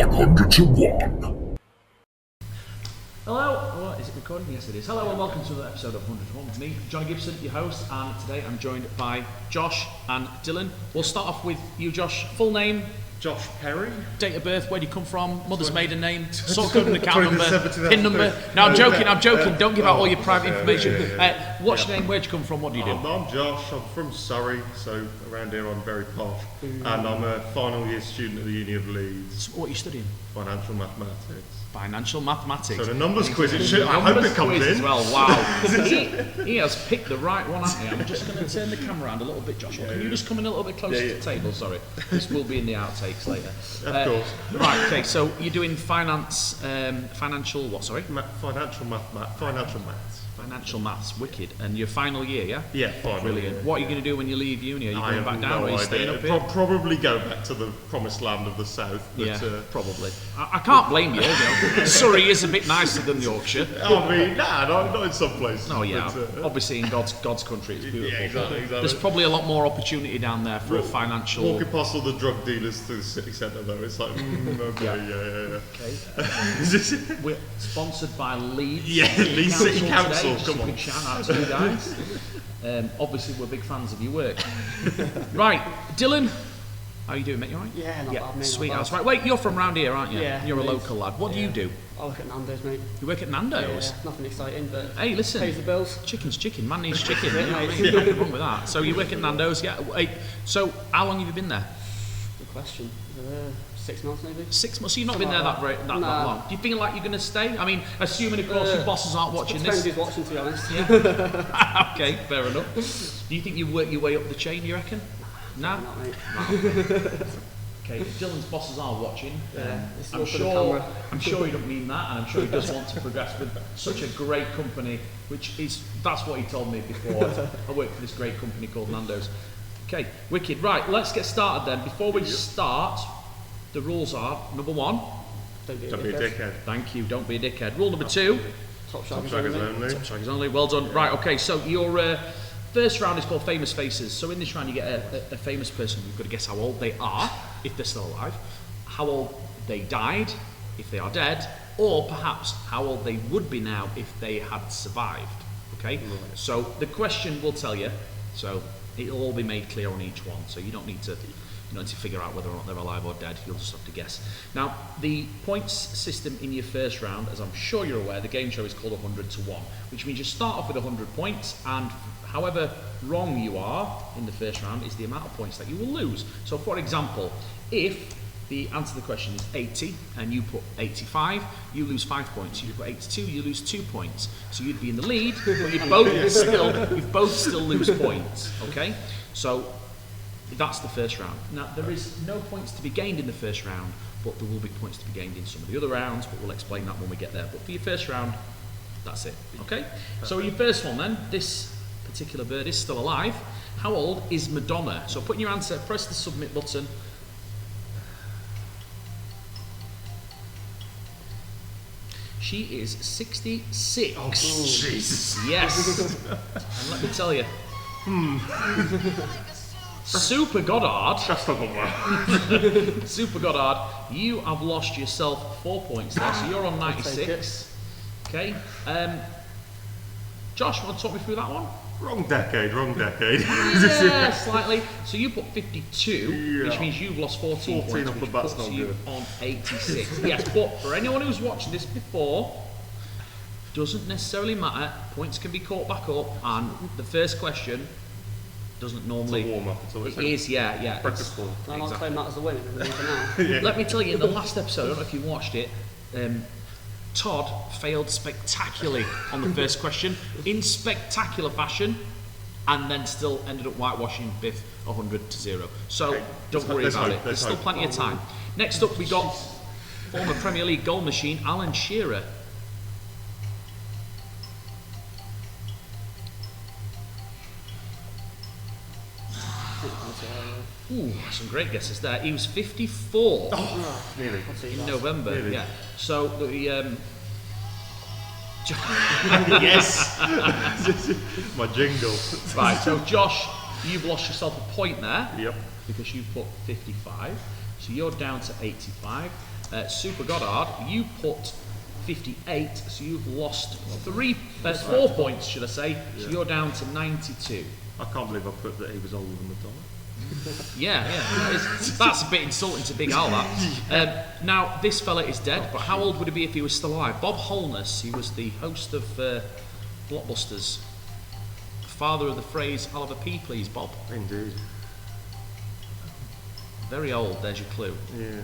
100 to 1. Hello, oh, is it recording? Yes it is. Hello and welcome to another episode of 100 to 1 with me, Johnny Gibson, your host, and today I'm joined by Josh and Dylan. We'll start off with you, Josh. Full name? Josh Perry. Date of birth, where do you come from? Mother's maiden name, sort code and account number, PIN number. No, I'm joking, don't give out all your private information. What's your name, where'd you come from, what do you do? I'm Josh, I'm from Surrey, so around here I'm very posh. And I'm a final year student at the Uni of Leeds. So what are you studying? Financial mathematics. Financial mathematics. So the numbers quiz, I hope it comes in. As well. Wow. he has picked the right one, hasn't he? I'm just going to turn the camera around a little bit, Joshua. Can you just come in a little bit closer to the table? Sorry. This will be in the outtakes later. Of course. Right, okay, so you're doing financial what, sorry? Financial maths. Financial maths, wicked. And your final year, yeah? Yeah, final Brilliant. year. What are you going to do when you leave uni? Are you going back down or are you staying up here? Probably go back to the promised land of the south. But, Yeah, probably. I can't blame you. Surrey is a bit nicer than Yorkshire. I mean, not in some places. Oh yeah, but, obviously in God's country it's beautiful. Yeah, exactly. There's probably a lot more opportunity down there for a financial... Walking past all the drug dealers through the city centre though, it's like, okay, yeah. Okay. We're sponsored by Leeds. Yeah, Leeds City Council, Today. come on. Big shout out to you guys. Obviously we're big fans of your work. Right, Dylan, how are you doing, mate? You alright? Yeah, not bad, mate. Sweet Not house. bad. Right, wait, you're from round here, aren't you? Yeah, You're a Leeds. local lad. What do you do? I work at Nando's, mate. You work at Nando's? Yeah, nothing exciting, but Hey, listen. pays the bills. Chicken's chicken, man needs chicken. Yeah, You know what I mate. mean? Nothing wrong with that. So you work at Nando's, yeah. Wait, so how long have you been there? Good question. 6 months maybe? 6 months. So you've not been there Something that like that. long. Do you feel like you're going to stay? I mean, assuming of course your bosses aren't watching Depends this. who's watching, to be honest. Yeah. Okay, fair enough. Do you think you work your way up the chain? You reckon? No. Not, mate. Okay, if Dylan's bosses are watching, Yeah, it's I'm all for the sure. camera. I'm sure he don't mean that, and I'm sure he does want to progress with such a great company, which is that's what he told me before. I work for this great company called Nando's. Okay, wicked. Right, let's get started then. Before we start, the rules are number 1. Don't be a Don't be a dickhead. dickhead. Thank you. Don't be a dickhead. Rule number 2. Top Top shaggers shaggers only. only. Top shaggers only. Well done. Right. Okay. So your first round is called Famous Faces. So in this round, you get a famous person. You've got to guess how old they are, if they're still alive, how old they died, if they are dead, or perhaps how old they would be now if they had survived. Okay. Right. So the question will tell you. So it'll all be made clear on each one. So you don't need to. You don't need to figure out whether or not they're alive or dead. You'll just have to guess. Now, the points system in your first round, as I'm sure you're aware, the game show is called 100 to 1, which means you start off with 100 points, and however wrong you are in the first round is the amount of points that you will lose. So, for example, if the answer to the question is 80 and you put 85, you lose 5 points. You put 82, you lose 2 points. So you'd be in the lead, but you'd both still lose points. Okay? So that's the first round. Now, there is no points to be gained in the first round, but there will be points to be gained in some of the other rounds, but we'll explain that when we get there. But for your first round, that's it. Okay? So your first one then, this particular bird is still alive. How old is Madonna? So put in your answer, press the submit button. She is 66. Oh, Jesus. Yes. And let me tell you. Super Goddard. That's not gonna work. Super Goddard, you have lost yourself 4 points there, so you're on I'll take 96. Okay. Josh, want to talk me through that one? Wrong decade. Yeah, slightly. So you put 52, Yeah. which means you've lost 14 14 points, off the which bat's puts not you good. on 86. Yes, but for anyone who's watched this before, doesn't necessarily matter. Points can be caught back up, and the first question doesn't normally. It's a warm-up, it's always It is, yeah. Practice it's- ball. I might Exactly. claim that as a win for now. Yeah. Let me tell you, in the last episode, I don't know if you watched it, Todd failed spectacularly on the first question, in spectacular fashion, and then still ended up whitewashing Biff 100 to 0. So Okay. don't worry There's about hope, it. There's there's still hope. plenty of time. Next up, we got former Premier League goal machine Alan Shearer. Ooh, some great guesses there. He was 54 Nearly. in November. Really? Yeah. So the Yes. My jingle. right. So Josh, you've lost yourself a point there Yep. because you put 55. So you're down to 85. Super Goddard, you put 58, so you've lost 4 points, should I say? So you're down to 92. I can't believe I put that he was older than Madonna. Yeah, that's a bit insulting to Big Al, that. Now, this fella is dead, but how old would he be if he was still alive? Bob Holness, he was the host of Blockbusters. Father of the phrase, "I'll have a pee, please, Bob." Indeed. Very old, there's your clue. Yeah.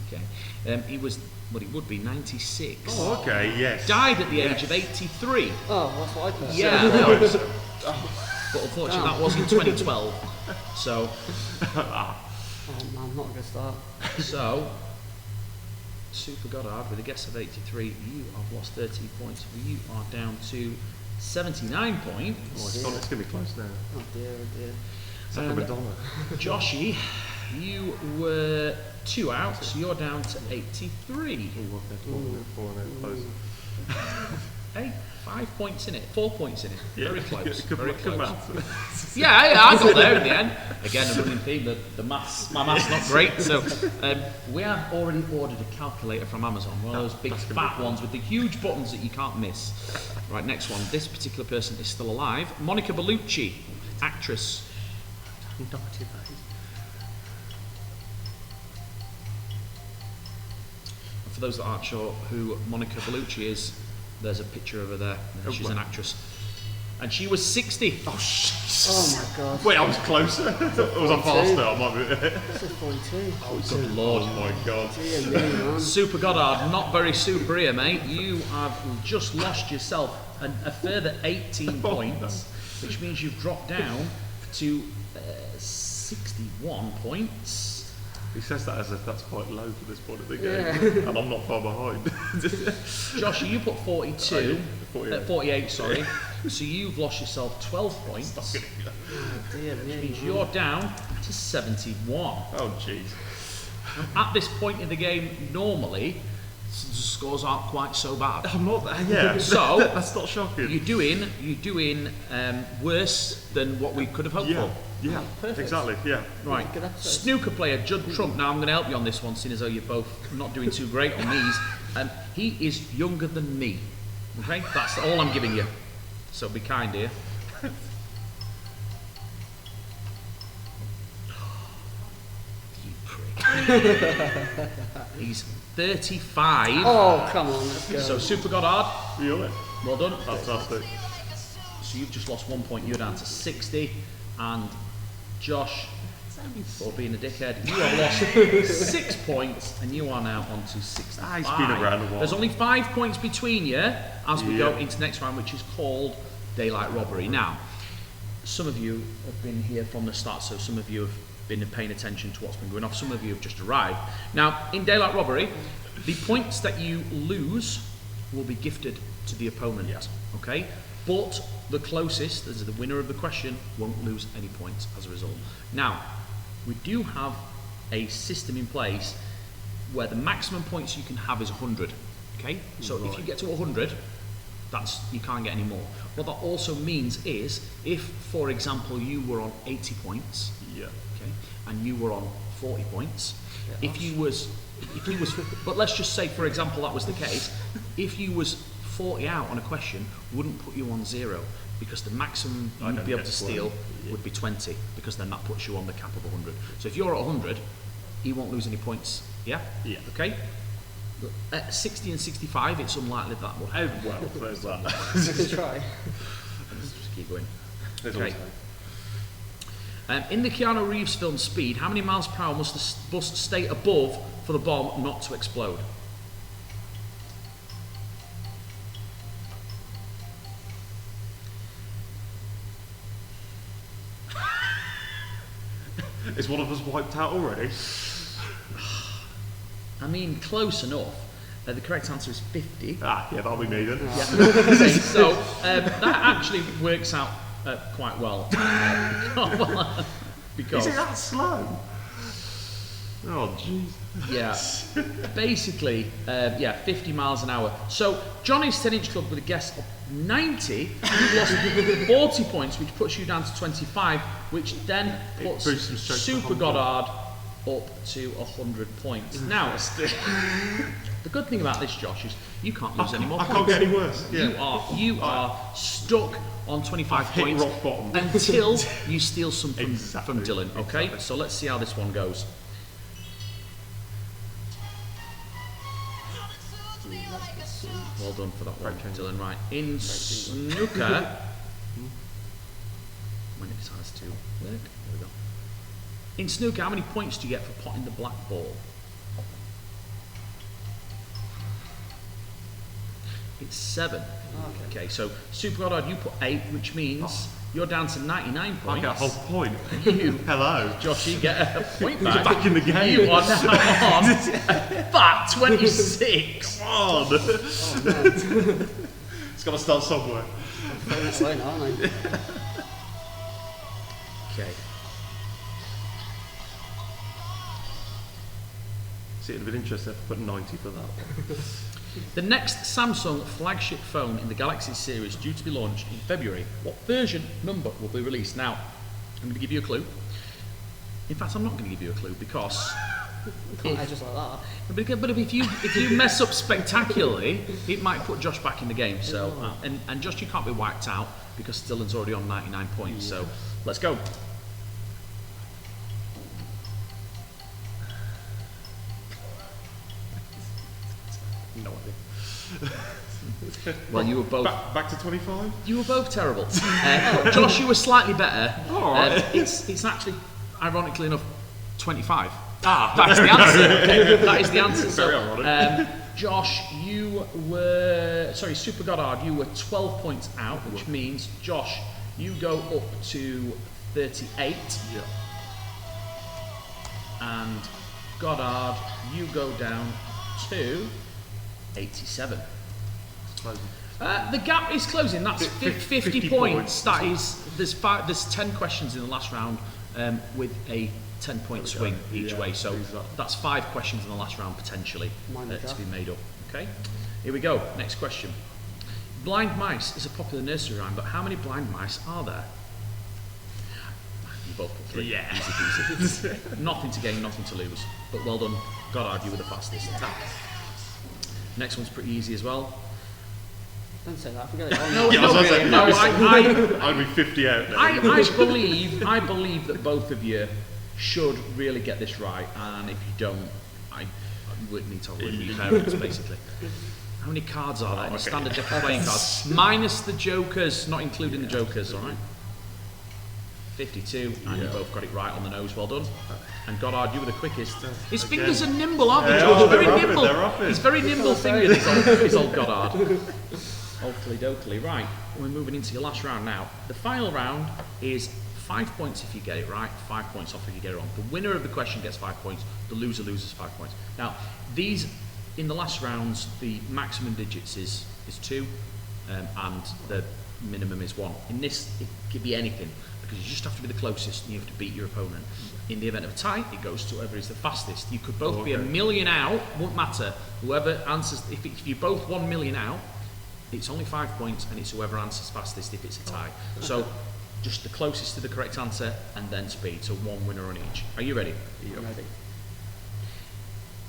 Okay. He was, well, he would be 96. Oh, okay, yes. Died at the age of 83. Oh, that's what I put. Yeah, no, but unfortunately that was in 2012. So, Oh man, not a good start. so Super Goddard with a guess of 83. You have lost 13 points. You are down to 79 points. Oh, it's going to be close now. Oh dear, oh dear. It's like a Madonna. Joshy, you were 2 out, so you're down to 83. Hey, 5 points in it, 4 points in it. Very close. Very close. Yeah, I got there in the end. Again, a running theme. My maths not great. So we have already ordered a calculator from Amazon, one of those big fat ones with the huge buttons that you can't miss. Right, next one. This particular person is still alive. Monica Bellucci, actress. For those that aren't sure who Monica Bellucci is, there's a picture of her there. She's an actress. And she was 60. Oh, Jesus. Oh my god. Wait, I was closer. I was on faster. I might be. This is 42. Oh, good lord. Oh my god. Dear me, man. Super Goddard, not very super here, mate. You have just lost yourself a further 18 points, which means you've dropped down to 61 points. He says that as if that's quite low for this point of the game, and I'm not far behind. Josh, you put 42, 48. 48, sorry. So you've lost yourself 12 points. Oh dear me. Means you're down to 71. Oh jeez. At this point in the game, normally the scores aren't quite so bad. I'm not. Yeah. So that's not shocking. you're doing worse than what we could have hoped for. Yeah. Perfect. Exactly. Yeah. Right. Good episode. Snooker player Judd Trump. Now I'm going to help you on this one, seeing as though you're both not doing too great on these. He is younger than me. Okay, that's all I'm giving you. So be kind here. You prick. He's 35. Oh, come on, let's go. So Super Goddard, Really? well done. Fantastic. So you've just lost 1 point. You're down to 60, and Josh, for being a dickhead, you have lost 6 points, and you are now on to 65. It's been around a while. There's only 5 points between you as we go Yeah. into the next round, which is called Daylight Robbery. Now, some of you have been here from the start, so some of you have been paying attention to what's been going on. Some of you have just arrived. Now, in Daylight Robbery, the points that you lose will be gifted to the opponent. Okay? But the closest, as the winner of the question, won't lose any points as a result. Now, we do have a system in place where the maximum points you can have is 100. Okay? So if you get to 100, you can't get any more. What that also means is, if, for example, you were on 80 points, Yeah. okay, and you were on 40 points, if you was, but let's just say, for example, that was the case, if you was 40 out on a question, wouldn't put you on 0, because the maximum I you'd don't be able get to to steal would be 20, because then that puts you on the cap of 100. So if you're at 100, he won't lose any points. Yeah? Yeah. Okay? At 60 and 65, it's unlikely that will happen. Oh well, there's that. I can try. Just keep going. There's Okay. also. In the Keanu Reeves film Speed, how many miles per hour must the bus stay above for the bomb not to explode? Is one of us wiped out already? I mean, close enough. The correct answer is 50. Ah, yeah, that'll be me then. Okay, so that actually works out quite well. Because Is it that slow? Oh, jeez. yeah, basically, 50 miles an hour. So Johnny's 10-inch club with a guess of 90, you lost 40 points, which puts you down to 25, which then puts boosts him straight to Super 100. Goddard up to 100 points. Now, the good thing about this, Josh, is you can't lose any more I points. can't get any worse. Yeah. You are stuck on 25 I've hit points rock bottom. until you steal some from Exactly, Dylan. Okay, exactly. so let's see how this one goes. Well done for that one, Dylan. Right, in snooker, when it decides to work, there we go. In snooker, how many points do you get for potting the black ball? It's 7. Okay, so Super Goddard, you put 8, which means you're down to 99 I points. get a whole point. You, Hello. Josh, you get a point You're back. back in the game. You are now on fat 26. Come on. It's got to start somewhere. Throwing it away now, aren't I? Okay. See, it'd have been interesting if I put 90 for that one. The next Samsung flagship phone in the Galaxy series due to be launched in February. What version number will be released? Now, I'm going to give you a clue. In fact, I'm not going to give you a clue because Can't I just like that? but if you mess up spectacularly, it might put Josh back in the game. So and Josh, you can't be wiped out because Dylan's already on 99 points. So let's go. No idea. Well, you were both. Back to 25? You were both terrible. Josh, you were slightly better. All right. It's actually, ironically enough, 25. That's the answer. Okay, that is the answer. Very ironic. Josh, you were, sorry, Super Goddard, you were 12 points out, which means, Josh, you go up to 38. Yeah. And Goddard, you go down to 87. The gap is closing. That's 50 points. That is, there's 10 questions in the last round with a 10-point swing each way. So that's 5 questions in the last round potentially to be made up. Okay, here we go. Next question. Blind mice is a popular nursery rhyme, but how many blind mice are there? You both put 3. Yeah. Easy peasy. Nothing to gain, nothing to lose. But well done. Goddard, you were the fastest. Next one's pretty easy as well. Don't say that. Forget it. No, Yeah, I was gonna say, no, I'd be 50 out now. I believe that both of you should really get this right, and if you don't, I would need to have new parents basically. How many cards are there in a standard deck of playing cards? Minus the jokers, not including the jokers, alright? 52, and you both got it right on the nose, well done. And Goddard, you were the quickest. His fingers are nimble, aren't they, They George? are, Very they're nimble. rapid, they're rapid. He's very nimble fingered, his old Goddard. Oakley dokley. Right, we're moving into your last round now. The final round is 5 points if you get it right, 5 points off if you get it wrong. The winner of the question gets 5 points, the loser loses 5 points. Now, these, in the last rounds, the maximum digits is 2, and the minimum is 1. In this, it could be anything, because you just have to be the closest and you have to beat your opponent. In the event of a tie, it goes to whoever is the fastest. You could both be a million out, won't matter. Whoever answers, if you both 1 million out, it's only 5 points, and it's whoever answers fastest if it's a tie. So, just the closest to the correct answer, and then speed. So 1 winner on each. Are you ready? I'm ready.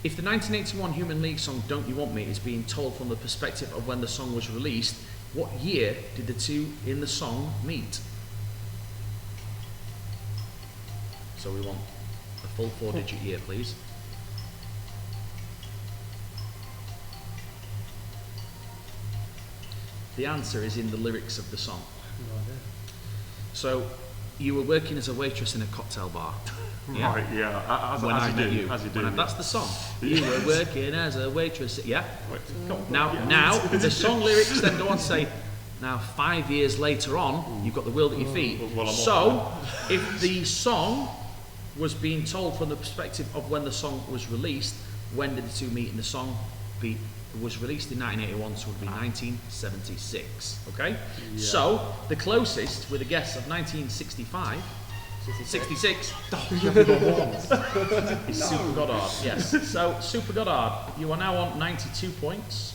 If the 1981 Human League song "Don't You Want Me" is being told from the perspective of when the song was released, what year did the two in the song meet? So we want a full 4-digit year, please. The answer is in the lyrics of the song. So, you were working as a waitress in a cocktail bar. Yeah? Right, yeah. As When I met you. As you do. When that's the song. You were working as a waitress. Yeah. Wait, go on. Now, the song lyrics then go on to say, now 5 years later on, you've got the world at your feet. Well, I'm So, if the song was being told from the perspective of when the song was released, when did the two meet in the song? Was released in 1981, so it would be 1976. Okay? So, the closest, with a guess of 1965, 66, is Super Goddard. Yes. So, Super Goddard, you are now on 92 points.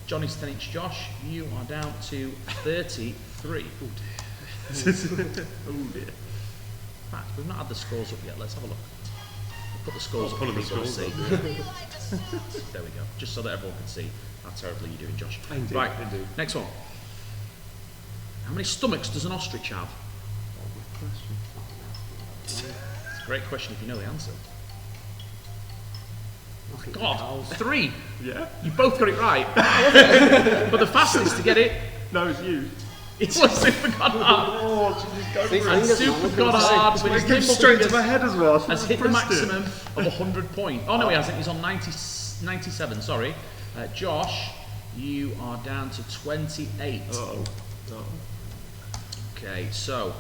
Johnny's 10-inch Josh, you are down to 33. Oh dear. Oh dear. In fact, we've not had the scores up yet. Let's have a look. put the scores up Put for the people to scores see. up. There we go. Just so that everyone can see how terribly you're doing, Josh. Indeed, Right, indeed. next one. How many stomachs does an ostrich have? It's a great question if you know the answer. God, 3. Yeah? You both got it right. But the fastest to get it, No, it's you. it was Super Goddard. Oh, just go See, for And it. fingers, Super man, Goddard with his It came nimble straight to fingers my head as well. has hit the Pressed it. maximum of 100 points. Oh no, he hasn't. He's on 97, sorry. Josh, you are down to 28. Uh-oh. Okay, so,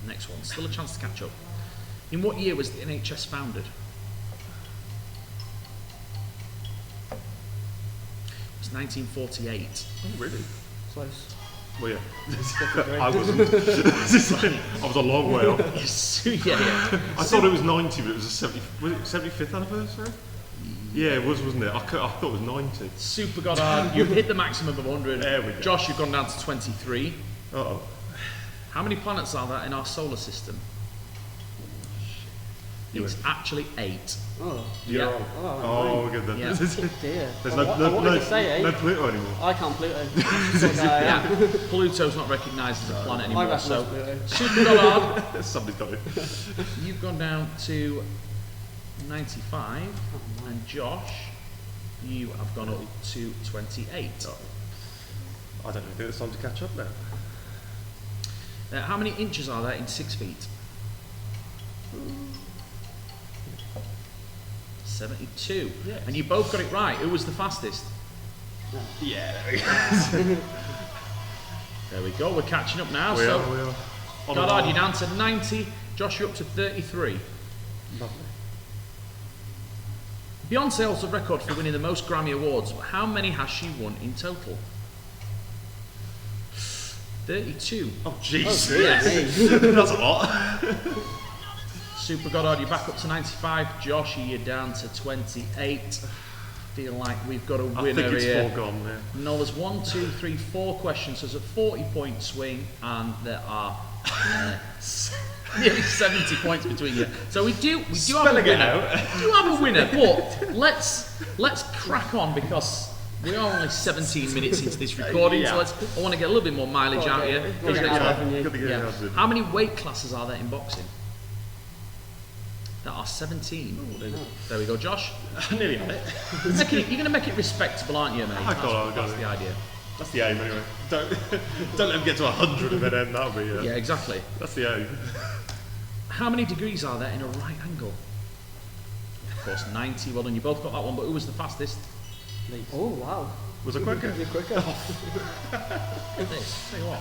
next one. Still a chance to catch up. In what year was the NHS founded? It was 1948. Oh, really? Close. Well, yeah. I wasn't. I was a long way off. Yes, yeah. I thought it was 90, but it was a 70. Was it 75th anniversary? Yeah, it was, wasn't it? I thought it was 90. Super Goddard, you've hit the maximum of 100. There we go. Josh, you've gone down to 23. Uh-oh. How many planets are there in our solar system? It's actually 8. Oh, You're Yeah. on. Oh, Oh, good then. Yeah. dear. There's I wanted to say 8. no Pluto anymore. I can't Pluto. So, yeah. Pluto's not recognised as a planet I anymore, reckon so that's Super Pluto. Goddard, Somebody's got it. you've gone down to 95, and Josh, you have gone up to 28. I don't think it's time to catch up now. How many inches are there in 6 feet? 72. Yes. And you both got it right. Who was the fastest? Yeah, there we go. There we go. We're catching up now. we so, are. On a Goddard, roll. you're down to 90. Josh, you're up to 33. Lovely. Beyonce holds the record for winning the most Grammy Awards. But how many has she won in total? 32. Oh, jeez. Oh, dear me. That's a lot. Super Goddard, you're back up to 95. Josh, you're down to 28. Feel like we've got a winner I think it's here. foregone now. No, there's 1, 2, 3, 4 questions. So there's a 40-point swing, and there are nearly 70 points between you. So we do have a Spelling it winner. out. We do have a winner, but let's crack on because we are only 17 minutes into this recording. Yeah. So I want to get a little bit more mileage out of you. Okay. Here's your next Yeah. one. Good to get Yeah. your hands in. How many weight classes are there in boxing? There are 17. There we go, Josh. Nearly had it. You're going to make it respectable, aren't you, mate? I got That's it. the idea. That's the aim anyway. Don't let them get to 100 and then end. That'll be Yeah, exactly. That's the aim. How many degrees are there in a right angle? Of course, 90. Well done, you both got that one, but who was the fastest? Oh, wow. Was it quicker? You're quicker. Look at this. Tell you what.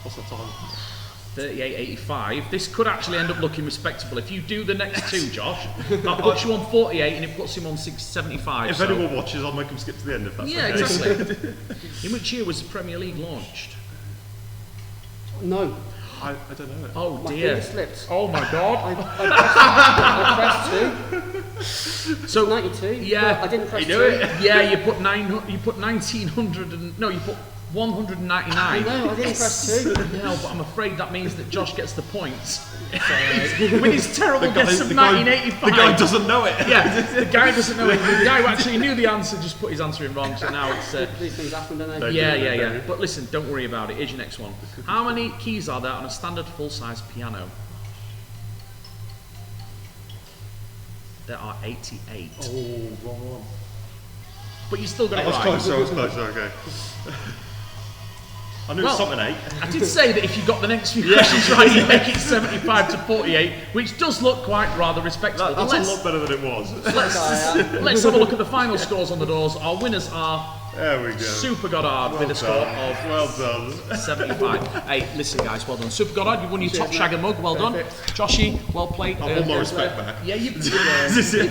What's the time? 38.85. This could actually end up looking respectable. If you do the next two, Josh, that puts you on 48 and it puts him on 675. If so- anyone watches, I'll make them skip to the end if that's Yeah, okay. exactly. In which year was the Premier League launched? No. I don't know it. Oh My dear. finger slipped. Oh my god. I pressed 2. So 92. yeah. but I didn't press You 2. do it? Yeah, you put 1900 and no, you put 199. No, I didn't press 2. No, but I'm afraid that means that Josh gets the points. With his terrible guess of the guy 1985. the guy doesn't know it. Yeah, the guy doesn't know it. The guy who actually knew the answer just put his answer in wrong, so now it's... These things happen, don't they? yeah. But listen, don't worry about it. Here's your next one. How many keys are there on a standard full-size piano? There are 88. Oh, wrong one. But you still got I it was right. close, I was close, okay. I knew it was Well, something 8. I did say that if you got the next few questions right, you make it 75 to 48, which does look quite rather respectable. But That's a lot better than it was. let's have a look at the final scores on the doors. Our winners are There we go. Super Goddard with a score of Well done. 75. Hey, listen guys, well done. Super Goddard, you won your top shagger mug, well done. Joshy, well played. I want my respect back. Yeah, you've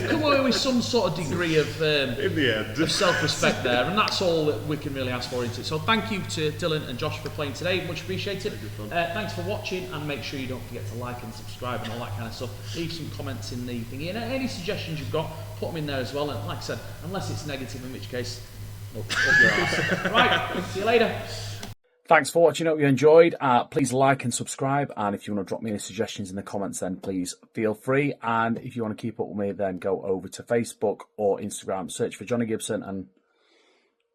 come away with some sort of degree of In the end. self-respect there, and that's all that we can really ask for into it. So thank you to Dylan and Josh for playing today, much appreciated. Thanks for watching, and make sure you don't forget to like and subscribe and all that kind of stuff. Leave some comments in the thingy, and any suggestions you've got, put them in there as well. And like I said, unless it's negative, in which case, up your arse. Right, see you later. Thanks for watching. Hope you enjoyed. Please like and subscribe. And if you want to drop me any suggestions in the comments, then please feel free. And if you want to keep up with me, then go over to Facebook or Instagram, search for Johnny Gibson, and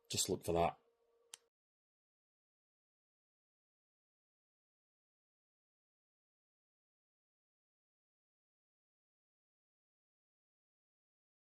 just look for that.